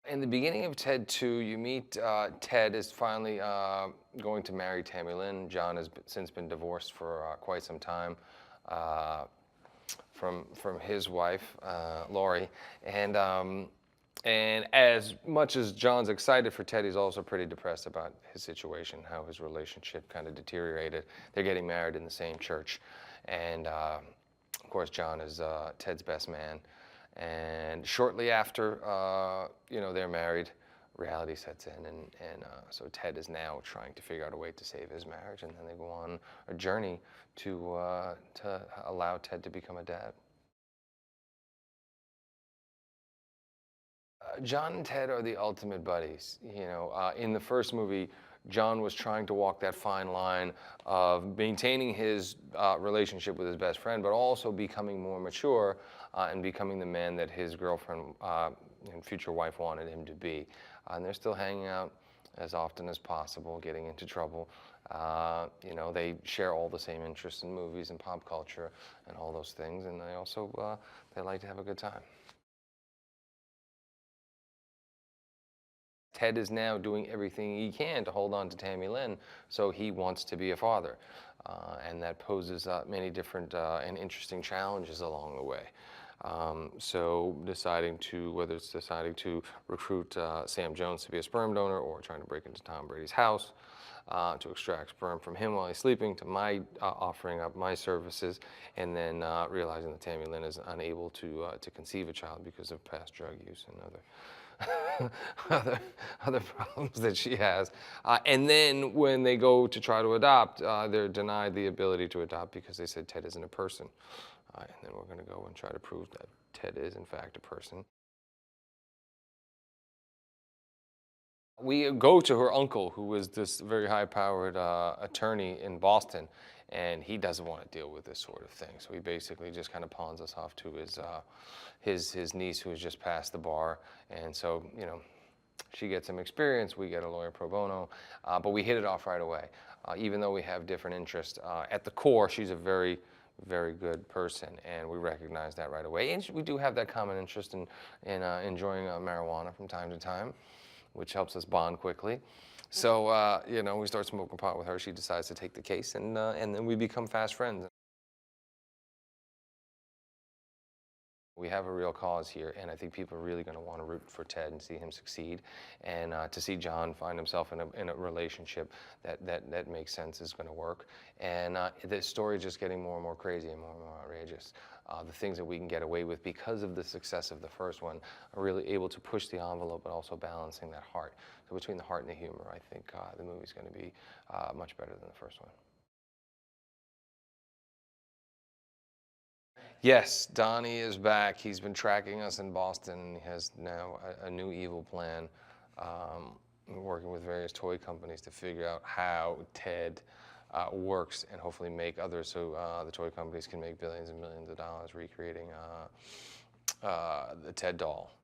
In the beginning of Ted 2, you meet Ted is finally going to marry Tammy Lynn. John has since been divorced for quite some time uh, from his wife, Laurie. And as much as John's excited for Ted, he's also pretty depressed about his situation, how his relationship kind of deteriorated. They're getting married in the same church. And of course, John is Ted's best man. And shortly after, they're married, reality sets in, and so Ted is now trying to figure out a way to save his marriage, and then they go on a journey to allow Ted to become a dad. John and Ted are the ultimate buddies. In the first movie, John was trying to walk that fine line of maintaining his relationship with his best friend, but also becoming more mature and becoming the man that his girlfriend and future wife wanted him to be. And they're still hanging out as often as possible, getting into trouble. They share all the same interests in movies and pop culture and all those things, and they also they like to have a good time. Ted is now doing everything he can to hold on to Tammy Lynn, so he wants to be a father. And that poses many different and interesting challenges along the way. So whether it's deciding to recruit Sam Jones to be a sperm donor or trying to break into Tom Brady's house to extract sperm from him while he's sleeping, to my offering up my services, and then realizing that Tammy Lynn is unable to conceive a child because of past drug use and other other problems that she has. And then when they go to try to adopt, they're denied the ability to adopt because they said Ted isn't a person. And then we're going to go and try to prove that Ted is, in fact, a person. We go to her uncle, who is this very high-powered attorney in Boston, and he doesn't want to deal with this sort of thing. So he basically just kind of pawns us off to his niece, who has just passed the bar. And so, she gets some experience. We get a lawyer pro bono, but we hit it off right away. Even though we have different interests, at the core, she's a very, very good person, and we recognize that right away. And we do have that common interest in enjoying marijuana from time to time, which helps us bond quickly. So, we start smoking pot with her. She decides to take the case, and then we become fast friends. We have a real cause here, and I think people are really going to want to root for Ted and see him succeed, and to see John find himself in a relationship that makes sense is going to work. And the story is just getting more and more crazy and more outrageous. The things that we can get away with because of the success of the first one are really able to push the envelope, but also balancing that heart. So between the heart and the humor, I think the movie's going to be much better than the first one. Yes, Donnie is back. He's been tracking us in Boston. He has now a new evil plan. We're working with various toy companies to figure out how Ted works and hopefully make others so the toy companies can make billions and millions of dollars recreating the Ted doll.